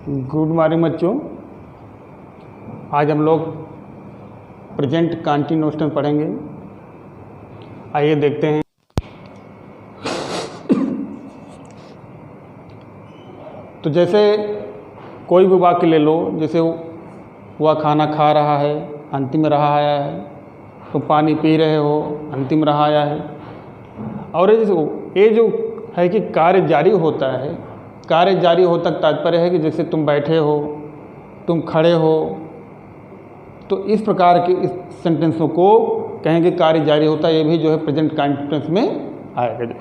Good morning बच्चों। आज हम लोग प्रेजेंट कंटिन्यूअस टेंस पढ़ेंगे। आइए देखते हैं। तो जैसे कोई भी वाक्य ले लो, जैसे वह खाना खा रहा है, अंतिम रहा आया है। तो पानी पी रहे हो, अंतिम रहा आया है। और ये जो है कि कार्य जारी होता है। कार्य जारी होता का तात्पर्य है कि जैसे तुम बैठे हो, तुम खड़े हो, तो इस प्रकार के इस सेंटेंसों को कहेंगे कार्य जारी होता है। ये भी जो है प्रेजेंट कंटिन्यूअस में आएगा। जो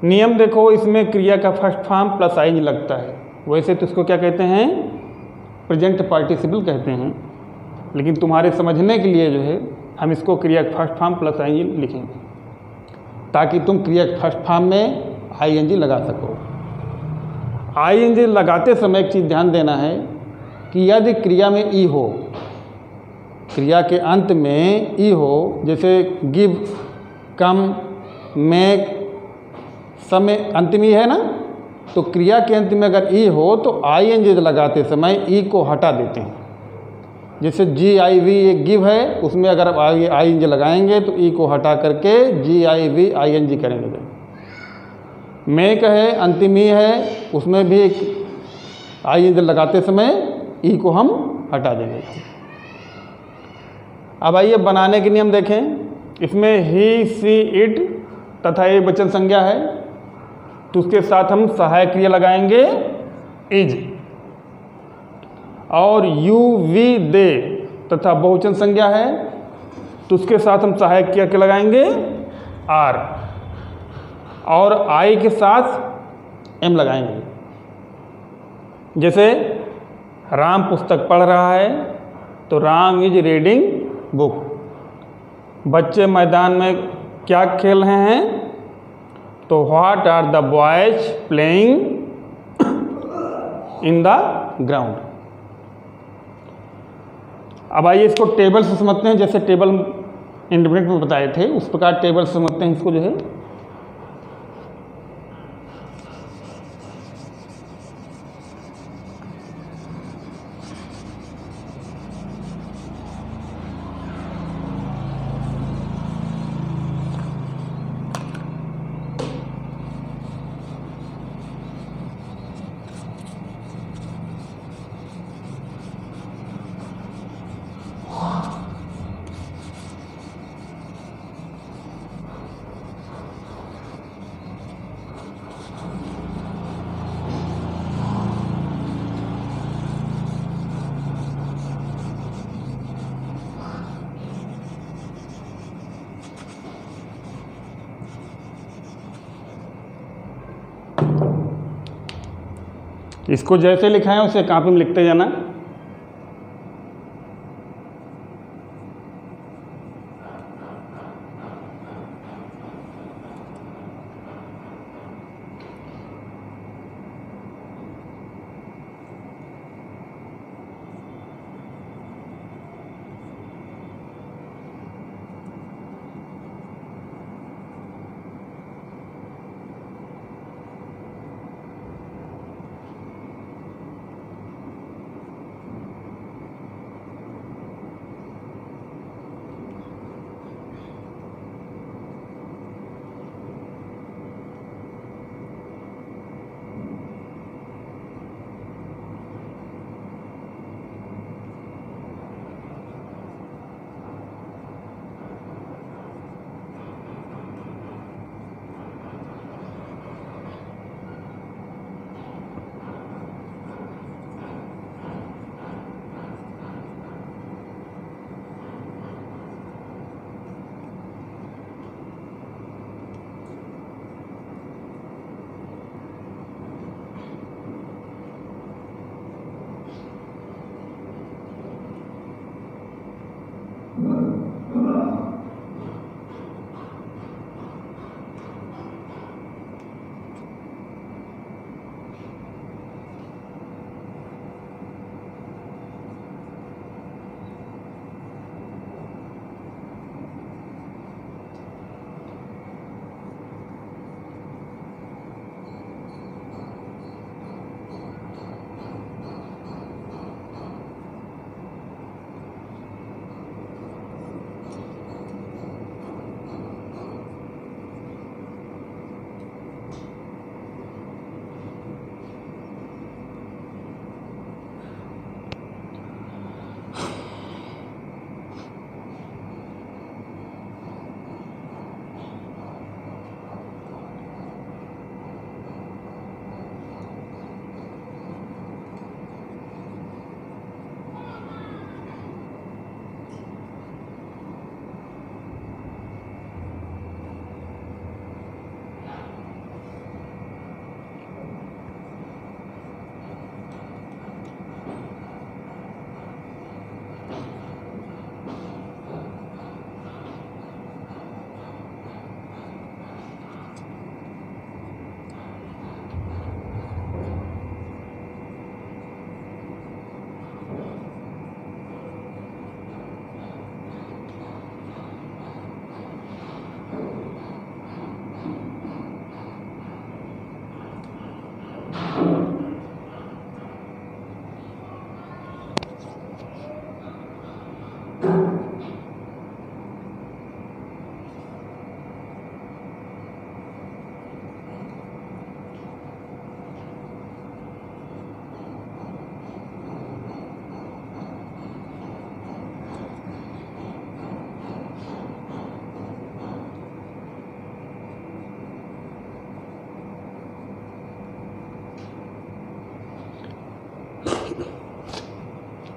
नियम देखो, इसमें क्रिया का फर्स्ट फॉर्म प्लस आईएनजी लगता है। वैसे तो इसको क्या कहते हैं, प्रेजेंट पार्टिसिपल कहते हैं, लेकिन तुम्हारे समझने के लिए जो है हम इसको क्रिया का फर्स्ट फॉर्म प्लस आईएनजी लिखेंगे, ताकि तुम क्रिया के फर्स्ट फॉर्म में आईएनजी लगा सको। आईएनजी लगाते समय एक चीज़ ध्यान देना है कि यदि क्रिया में ई हो, क्रिया के अंत में ई हो, जैसे गिव, कम, मेक, सब में अंत में है ना, तो क्रिया के अंत में अगर ई हो तो आईएनजी लगाते समय ई को हटा देते हैं। जैसे GIV एक गिव है, उसमें अगर आप आगे आईएनजी लगाएंगे तो ई को हटा करके GIV ING करेंगे। मेक है, अंतिम ई है, उसमें भी एक आईएनजी लगाते समय ई को हम हटा देंगे। अब आइए बनाने के नियम देखें। इसमें ही, सी, इट तथा ये वचन संज्ञा है, तो उसके साथ हम सहायक क्रिया लगाएंगे इज। और यू, वी, दे तथा बहुवचन संज्ञा है, तो उसके साथ हम सहायक क्रिया के लगाएंगे आर। और आई के साथ एम लगाएंगे। जैसे राम पुस्तक पढ़ रहा है, तो राम इज रीडिंग बुक। बच्चे मैदान में क्या खेल रहे हैं, तो what are the boys playing in the ground. अब आइए इसको टेबल से समझते हैं। जैसे टेबल इंडिपेंडेंट में बताए थे, उस प्रकार टेबल से समझते हैं इसको। जो है इसको जैसे लिखा है उसे कॉपी में लिखते जाना।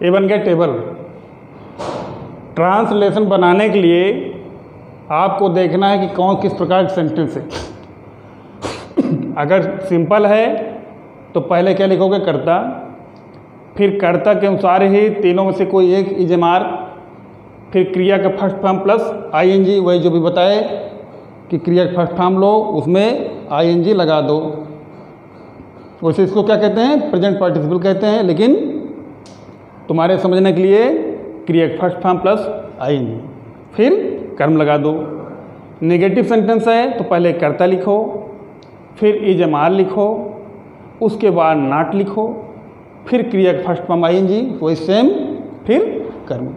ये बन गया टेबल। ट्रांसलेशन बनाने के लिए आपको देखना है कि कौन किस प्रकार का सेंटेंस है। अगर सिंपल है तो पहले क्या लिखोगे, कर्ता, फिर कर्ता के अनुसार ही तीनों में से कोई एक इजमार, फिर क्रिया का फर्स्ट फॉर्म प्लस आईएनजी, वही जो भी बताए कि क्रिया का फर्स्ट फॉर्म लो उसमें आईएनजी लगा दो। वैसे इसको क्या कहते हैं, प्रेजेंट पार्टिसिपल कहते हैं, लेकिन तुम्हारे समझने के लिए क्रिया का फर्स्ट फॉर्म प्लस आईएनजी, फिर कर्म लगा दो। नेगेटिव सेंटेंस है तो पहले कर्ता लिखो, फिर इजमार लिखो, उसके बाद नाट लिखो, फिर क्रिया का फर्स्ट फॉर्म आईएनजी, वही सेम, फिर कर्म।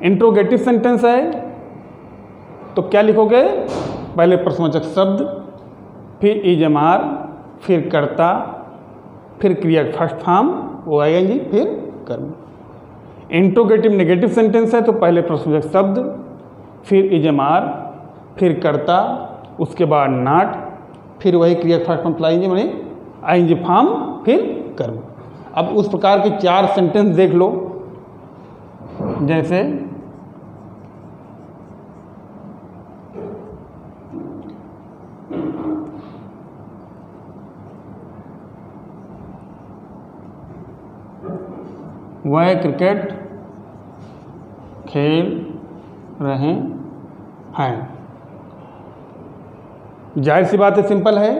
इंट्रोगेटिव सेंटेंस है तो क्या लिखोगे, पहले प्रश्नवाचक शब्द, फिर इजमार, फिर कर्ता, फिर क्रिया का फर्स्ट फॉर्म वो आईएनजी, फिर कर्म। इंट्रोगेटिव नेगेटिव सेंटेंस है तो पहले प्रश्नवाचक शब्द, फिर इजमार, फिर कर्ता, उसके बाद नाट, फिर वही क्रिया फर्स्ट फॉर्म आईएनजी माने आईएनजी फॉर्म, फिर कर्म। अब उस प्रकार के 4 सेंटेंस देख लो, जैसे वह क्रिकेट खेल रहे हैं। जाहिर सी बात है, सिंपल है।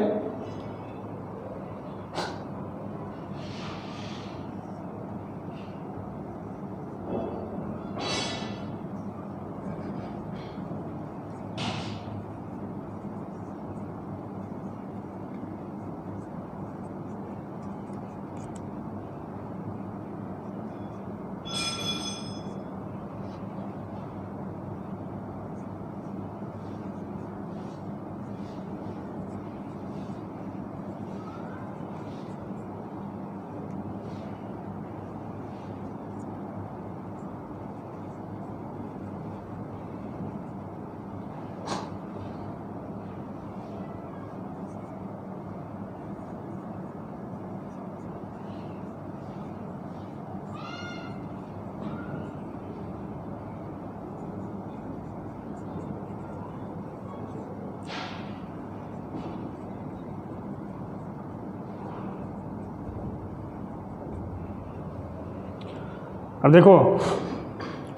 अब देखो,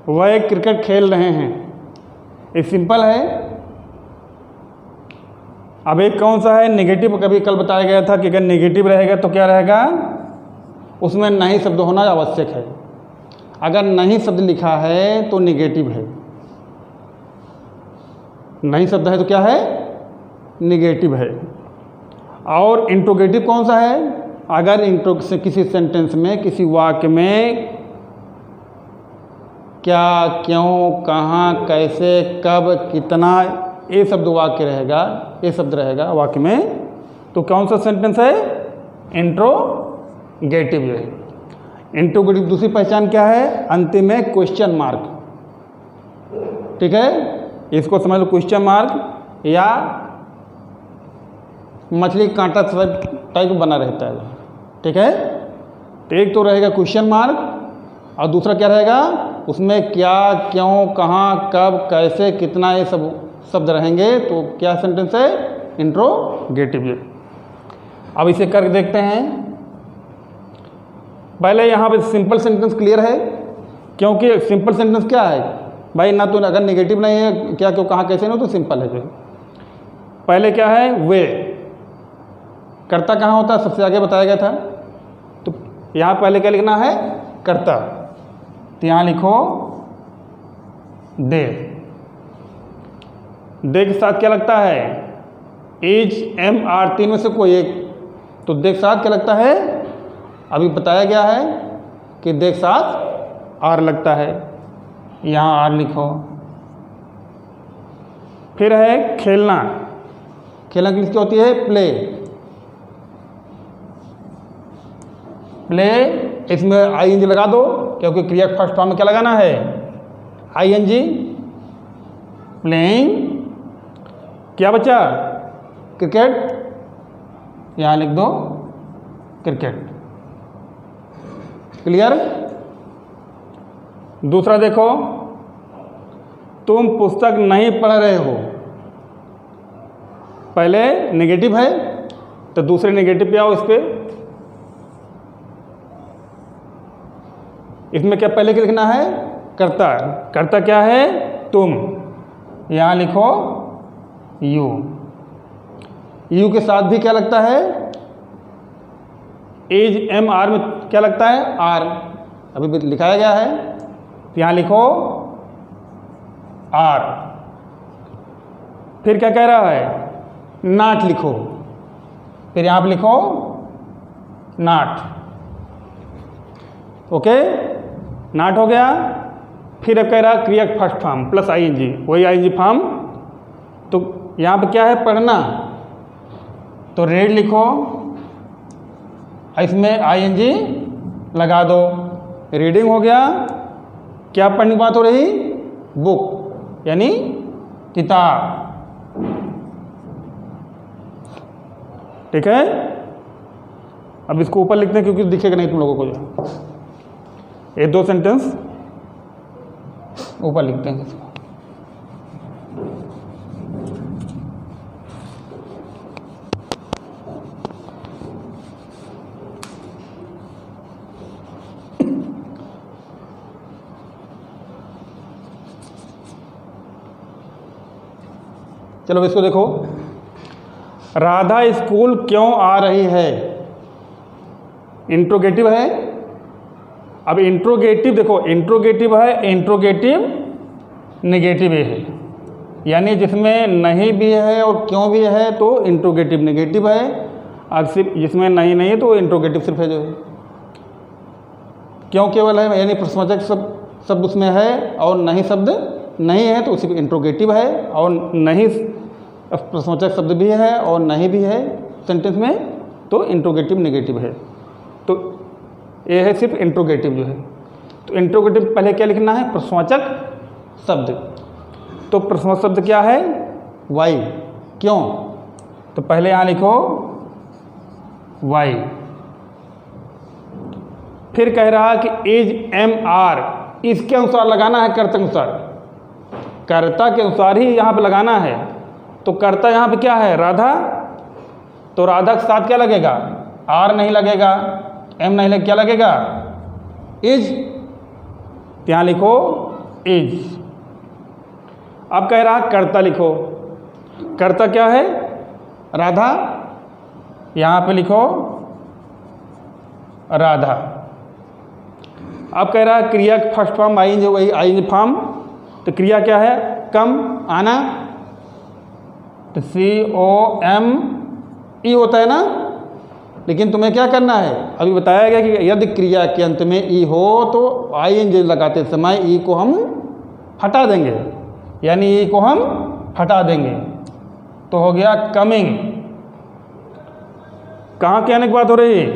वह एक क्रिकेट खेल रहे हैं, ये सिंपल है। अब एक कौन सा है, नेगेटिव। कभी कल बताया गया था कि अगर नेगेटिव रहेगा तो क्या रहेगा, उसमें नहीं शब्द होना आवश्यक है। अगर नहीं शब्द लिखा है तो नेगेटिव है, नहीं शब्द है तो क्या है, नेगेटिव है। और इंट्रोगेटिव कौन सा है, अगर किसी सेंटेंस में, किसी वाक्य में क्या, क्यों, कहाँ, कैसे, कब, कितना, ये शब्द वाक्य रहेगा, ये शब्द रहेगा वाक्य में, तो कौन सा सेंटेंस है, इंट्रोगेटिव है। इंट्रोगेटिव दूसरी पहचान क्या है, अंतिम में क्वेश्चन मार्क। ठीक है, इसको समझ लो, क्वेश्चन मार्क या मछली कांटा टाइप बना रहता है। ठीक है, तो एक तो रहेगा क्वेश्चन मार्क और दूसरा क्या रहेगा, उसमें क्या, क्यों, कहाँ, कब, कैसे, कितना, ये सब शब्द रहेंगे, तो क्या सेंटेंस है, इंट्रोगेटिव। अब इसे करके देखते हैं। पहले यहाँ पे सिंपल सेंटेंस क्लियर है, क्योंकि सिंपल सेंटेंस क्या है भाई, ना तो अगर नेगेटिव नहीं है, क्या, क्यों, कहाँ, कैसे, नहीं, तो सिंपल है। जो पहले क्या है, वे, कर्ता कहाँ होता है, सबसे आगे बताया गया था। तो यहाँ पहले क्या लिखना है, कर्ता, तो यहाँ लिखो दे। दे के साथ क्या लगता है, इज, एम, आर, तीन में से कोई एक। तो दे के साथ क्या लगता है, अभी बताया गया है कि दे के साथ आर लगता है, यहाँ आर लिखो। फिर है खेलना, खेलना की क्या होती है, प्ले। प्ले, इसमें आईएनजी लगा दो, क्योंकि क्रिया फर्स्ट फॉर्म में क्या लगाना है, आईएनजी। प्लेइंग, क्या बचा, क्रिकेट, यहाँ लिख दो क्रिकेट। क्लियर। दूसरा देखो, तुम पुस्तक नहीं पढ़ रहे हो, पहले नेगेटिव है तो दूसरे नेगेटिव पे आओ। इस पे इसमें क्या पहले क्या लिखना है? कर्ता। कर्ता क्या है? तुम। यहां लिखो यू। यू के साथ भी क्या लगता है? एज एम आर में क्या लगता है? आर। अभी भी लिखाया गया है, तो यहां लिखो आर। फिर क्या कह रहा है? नाट लिखो। फिर यहां पे लिखो नाट। ओके, नाट हो गया। फिर अब कह रहा क्रिया फर्स्ट फॉर्म प्लस आईएनजी, वही आईएनजी फॉर्म। तो यहां पे क्या है? पढ़ना। तो रेड लिखो, इसमें आईएनजी लगा दो। रीडिंग हो गया। क्या पढ़ने की बात हो रही? बुक, यानी किताब। ठीक है, अब इसको ऊपर लिखते हैं क्योंकि दिखेगा नहीं तुम लोगों को। जो ये दो सेंटेंस ऊपर लिखते हैं इसको। चलो इसको देखो, राधा स्कूल क्यों आ रही है? इंट्रोगेटिव है। अब इंट्रोगेटिव देखो, इंट्रोगेटिव है, इंट्रोगेटिव नेगेटिव है, यानी जिसमें नहीं भी है और क्यों भी है तो इंट्रोगेटिव नेगेटिव है, और सिर्फ जिसमें नहीं है तो इंट्रोगेटिव सिर्फ है जो है। क्यों केवल है, यानी प्रश्नवाचक शब्द उसमें है और नहीं शब्द नहीं है तो सिर्फ इंट्रोगेटिव है, और नहीं प्रश्नवाचक शब्द भी है और नहीं भी है सेंटेंस में तो इंट्रोगेटिव नेगेटिव है। तो ये है सिर्फ इंट्रोगेटिव जो है। तो इंट्रोगेटिव पहले क्या लिखना है? प्रश्नवाचक शब्द। तो प्रश्नवाचक शब्द क्या है? वाई। क्यों? तो पहले यहाँ लिखो वाई। फिर कह रहा कि एज एम आर, इसके अनुसार लगाना है, कर्ता के अनुसार। कर्ता के अनुसार ही यहाँ पे लगाना है। तो कर्ता यहाँ पे क्या है? राधा। तो राधा के साथ क्या लगेगा? आर नहीं लगेगा, एम नहीं लगेगा, क्या लगेगा? इज। यहाँ लिखो इज। अब कह रहा कर्ता लिखो। कर्ता क्या है? राधा। यहाँ पे लिखो राधा। अब कह रहा क्रिया फर्स्ट फॉर्म आएंगे, वही आएंगे फॉर्म। तो क्रिया क्या है? कम, आना। तो COME होता है ना, लेकिन तुम्हें क्या करना है? अभी बताया गया कि यदि क्रिया के अंत में ई हो तो ING लगाते समय ई को हम हटा देंगे, यानी ई को हम हटा देंगे। तो हो गया कमिंग। कहाँ के आने की बात हो रही है?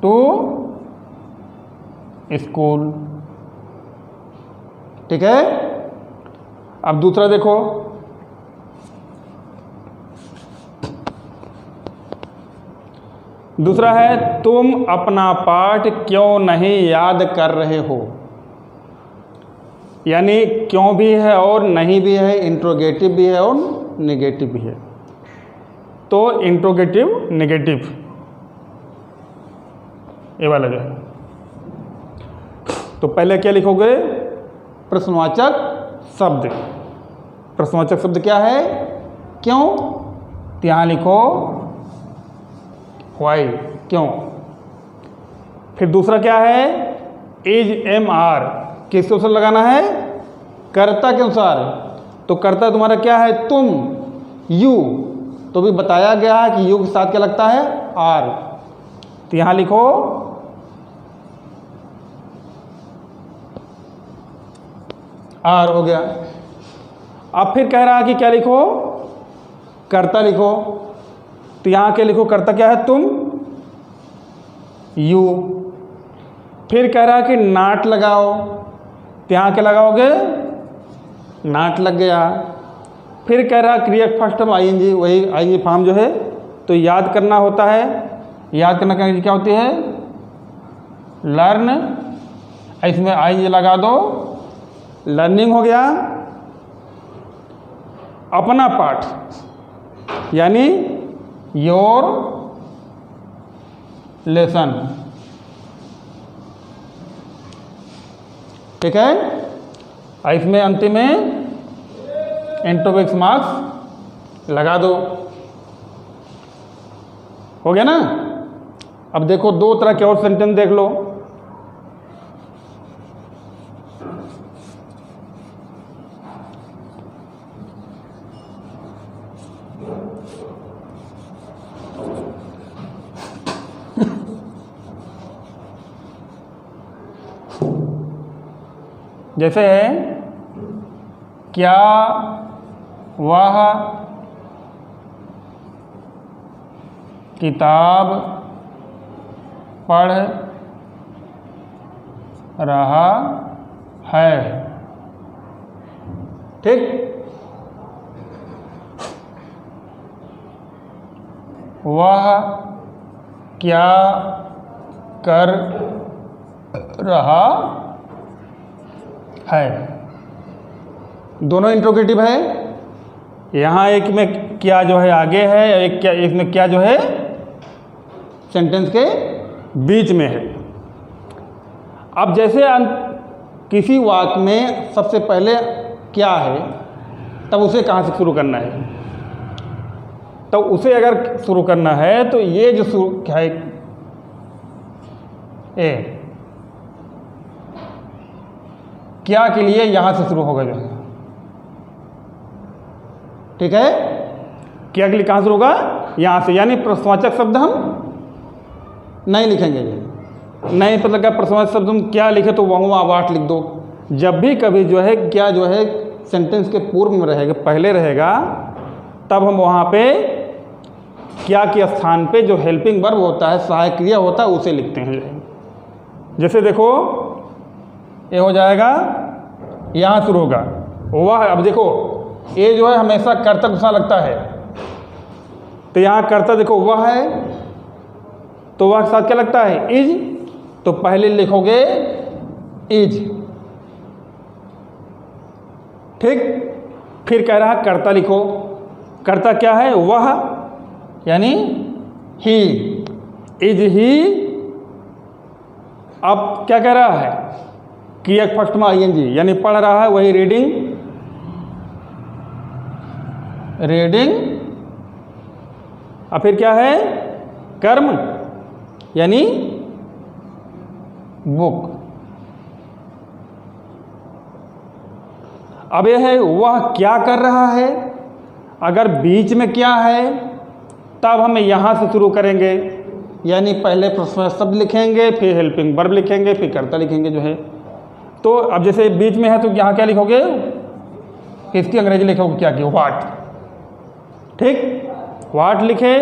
To school. ठीक है, अब दूसरा देखो, दूसरा है तुम अपना पाठ क्यों नहीं याद कर रहे हो। यानी क्यों भी है और नहीं भी है, इंट्रोगेटिव भी है और नेगेटिव भी है। तो इंट्रोगेटिव नेगेटिव ये वाला जो है। तो पहले क्या लिखोगे? प्रश्नवाचक शब्द। प्रश्नवाचक शब्द क्या है? क्यों। तो यहाँ लिखो वाई, क्यों। फिर दूसरा क्या है? एज एम आर, किसके अनुसार लगाना है? कर्ता के अनुसार। तो कर्ता तुम्हारा क्या है? तुम, यू। तो भी बताया गया है कि यू के साथ क्या लगता है? आर। तो यहां लिखो आर, हो गया। अब फिर कह रहा है कि क्या लिखो? कर्ता लिखो। तो यहां क्या लिखो? कर्ता क्या है? तुम, यू। फिर कह रहा है कि नाट लगाओ। तो यहां क्या लगाओगे? नाट लग गया। फिर कह रहा क्रिया फर्स्ट में आईएनजी, वही आईएनजी फॉर्म जो है। तो याद करना होता है। याद करना क्या होती है? लर्न इसमें आई लगा दो, लर्निंग हो गया। अपना पाठ यानी योर लेसन, ठीक है। इसमें अंतिम में इंटरोगेक्स मार्क्स लगा दो, हो गया ना। अब देखो दो तरह के और सेंटेंस देख लो। जैसे है, क्या वह किताब पढ़ रहा है, ठीक। वह क्या कर रहा है, दोनों इंट्रोगेटिव है। यहाँ एक में क्या जो है आगे है, एक क्या, इसमें क्या जो है सेंटेंस के बीच में है। अब जैसे किसी वाक्य में सबसे पहले क्या है, तब उसे कहाँ से शुरू करना है। तो उसे अगर शुरू करना है तो ये जो शुरू क्या है, ए क्या के लिए यहाँ से शुरू होगा जो है, ठीक है। क्या के लिए कहाँ शुरू होगा, यहाँ से। यानी प्रश्नवाचक शब्द हम नहीं लिखेंगे, नहीं पता लगा प्रश्नवाचक शब्द हम क्या लिखे तो वहाँ वाट लिख दो। जब भी कभी जो है क्या जो है सेंटेंस के पूर्व में रहेगा, पहले रहेगा, तब हम वहाँ पे क्या के स्थान पे जो हेल्पिंग वर्ब होता है, सहायक क्रिया होता है, उसे लिखते हैं। जैसे देखो ये हो जाएगा, यहाँ शुरू होगा वह। अब देखो ये जो है हमेशा कर्ता के साथ लगता है, तो यहाँ कर्ता देखो वह है, तो वह के साथ क्या लगता है, इज। तो पहले लिखोगे इज, ठीक। फिर कह रहा है कर्ता लिखो, कर्ता क्या है, वह यानी ही, इज ही। अब क्या कह रहा है, क्रिया फर्स्ट में आईएनजी यानी पढ़ रहा है, वही रीडिंग, रीडिंग। और फिर क्या है, कर्म यानी बुक। अब यह है वह क्या कर रहा है। अगर बीच में क्या है तब हम यहाँ से शुरू करेंगे, यानी पहले प्रश्नवाचक शब्द लिखेंगे, फिर हेल्पिंग वर्ब लिखेंगे, फिर कर्ता लिखेंगे जो है। तो अब जैसे बीच में है तो यहाँ क्या लिखोगे, इसकी अंग्रेजी लिखोगे क्या की, व्हाट, ठीक। व्हाट लिखे,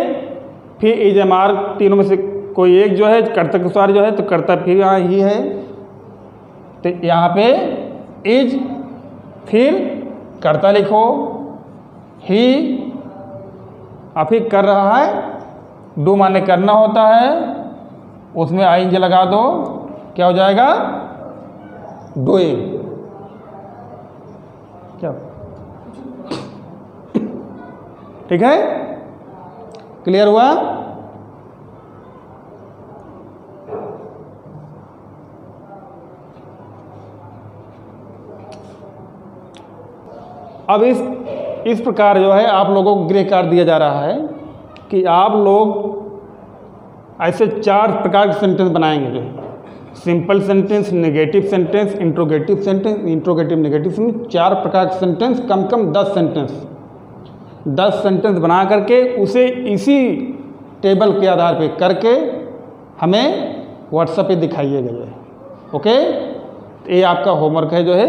फिर इज एम आर, तीनों में से कोई एक जो है कर्ता के अनुसार जो है, तो कर्ता फिर यहाँ ही है, तो यहाँ पे इज, फिर कर्ता लिखो ही, और फिर कर रहा है, डू माने करना होता है, उसमें आईएनजी लगा दो, क्या हो जाएगा, डूइंग। क्या, ठीक है, क्लियर हुआ। अब इस प्रकार जो है आप लोगों को गृह कार्य दिया जा रहा है कि आप लोग ऐसे 4 प्रकार के सेंटेंस बनाएंगे, जो है simple sentence, negative sentence, interrogative sentence, interrogative negative sentence. 4 प्रकार के सेंटेंस, कम कम 10 सेंटेंस बना करके उसे इसी टेबल के आधार पे करके हमें व्हाट्सएप पे दिखाइएगा जो है, ओके। ये आपका होमवर्क है जो है,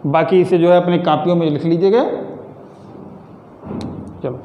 बाकी इसे जो है अपनी कॉपियों में लिख लीजिएगा। चलो।